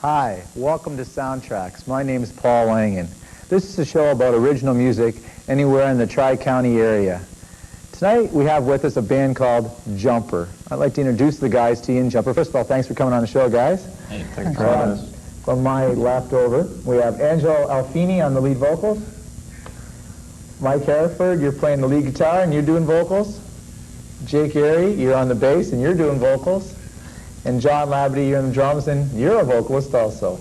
Hi, welcome to Soundtracks. My name is Paul Langen. This is a show about original music anywhere in the Tri-County area. Tonight we have with us a band called Jumper. I'd like to introduce the guys to you in Jumper. First of all, thanks for coming on the show, guys. Hey, thanks for having us. From my left over, we have Angelo Alfini on the lead vocals. Mike Hereford, you're playing the lead guitar and you're doing vocals. Jake Erie, you're on the bass and you're doing vocals. And John Labadie, you're on the drums and you're a vocalist also.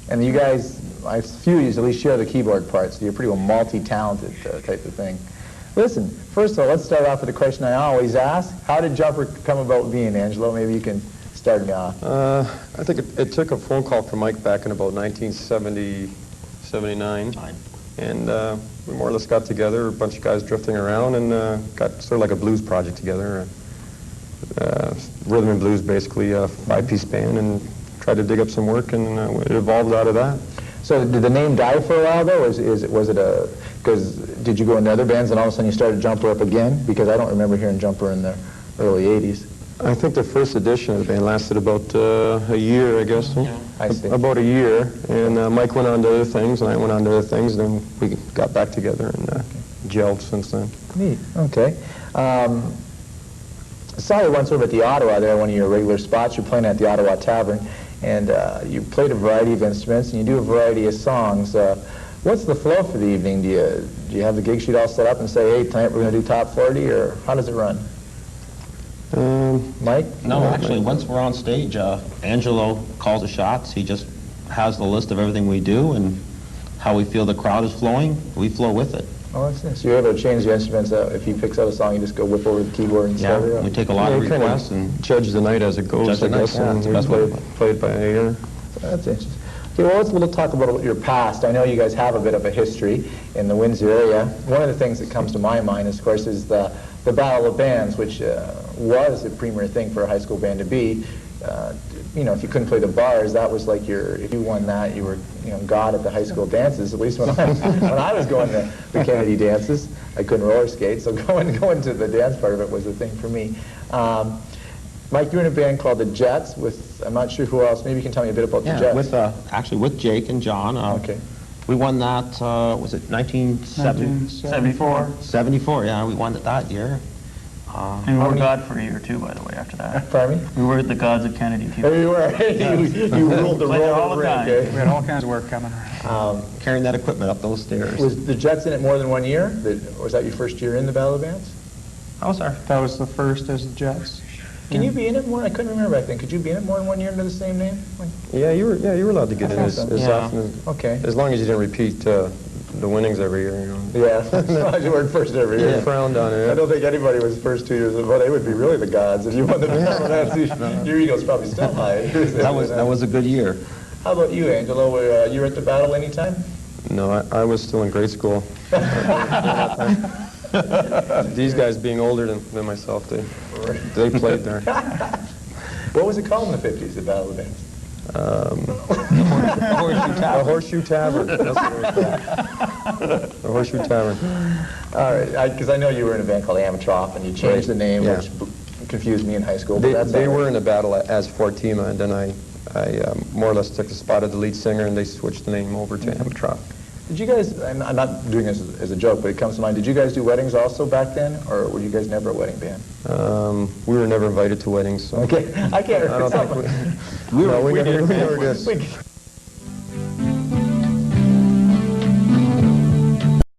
And you guys, a few of you at least share the keyboard part, so you're pretty well multi-talented type of thing. Listen, first of all, let's start off with a question I always ask. How did Jumper come about being, Angelo? Maybe you can start me off. I think it took a phone call from Mike back in about 1970, 79. And we more or less got together, a bunch of guys drifting around, and got sort of like a blues project together. Rhythm and blues, basically, a five-piece band, and tried to dig up some work, and it evolved out of that. So did the name die for a while, though? Was it a... Because did you go into other bands, and all of a sudden you started Jumper up again? Because I don't remember hearing Jumper in the early 80s. I think the first edition of the band lasted about a year, I guess. Yeah. I see. About a year, and Mike went on to other things, and I went on to other things, and then we got back together and gelled since then. Neat. Okay. I saw you once over at the Ottawa there, one of your regular spots. You're playing at the Ottawa Tavern, and you played a variety of instruments, and you do a variety of songs. What's the flow for the evening? Do you have the gig sheet all set up and say, hey, tonight we're going to do top 40, or how does it run? Mike? No, actually, once we're on stage, Angelo calls the shots. He just has the list of everything we do and how we feel the crowd is flowing. We flow with it. Oh, that's nice. So you're able to change the instruments. If he picks out a song, you just go whip over the keyboard and start it up? We take a lot of requests and judge the night as it goes, I guess, and play it by ear. That's interesting. Okay, well, let's talk about your past. I know you guys have a bit of a history in the Windsor area. One of the things that comes to my mind, of course, is the Battle of Bands, which was a premier thing for a high school band to be. You know, if you couldn't play the bars, that was like if you won that, you were, God at the high school dances. At least when I was going to the Kennedy dances, I couldn't roller skate, so going to the dance part of it was a thing for me. Mike, you're in a band called the Jets with, I'm not sure who else. Maybe you can tell me a bit about the Jets. Actually with Jake and John. Okay. We won that, was it 1974? 74, yeah, we won it that year. And we were God for a year, too, by the way, after that. Pardon me? We were the gods of Kennedy, too. Oh, you were. You ruled the all the ring, time. okay? We had all kinds of work coming around. Carrying that equipment up those stairs. Was the Jets in it more than 1 year? Was that your first year in the Battle of Bands? That was the first as the Jets. Can you be in it more? I couldn't remember back then. Could you be in it more than 1 year under the same name? Yeah, you were allowed to get in as often as, as long as you didn't repeat the winnings every year. Yeah, as long as you weren't first every year. Yeah, frowned on it. I don't think anybody was first 2 years. Well, they would be really the gods if you won the Battle of Bands. Your ego's probably still high. That was a good year. How about you, Angelo? Were you at the battle anytime? No, I was still in grade school. These guys being older than myself, they played there. What was it called in the 50s, the Battle of Bands? A Horseshoe Tavern. That's what it was called. The Horseshoe Tavern. All right, because I know you were in a band called Amatroph, and you changed the name, which confused me in high school. But they were in a battle as Fortima, and then I more or less took the spot of the lead singer, and they switched the name over to Amatroph. Did you guys, I'm not doing this as a joke, but it comes to mind, did you guys do weddings also back then, or were you guys never a wedding band? We were never invited to weddings. So Okay, I can't remember. I don't think we never did.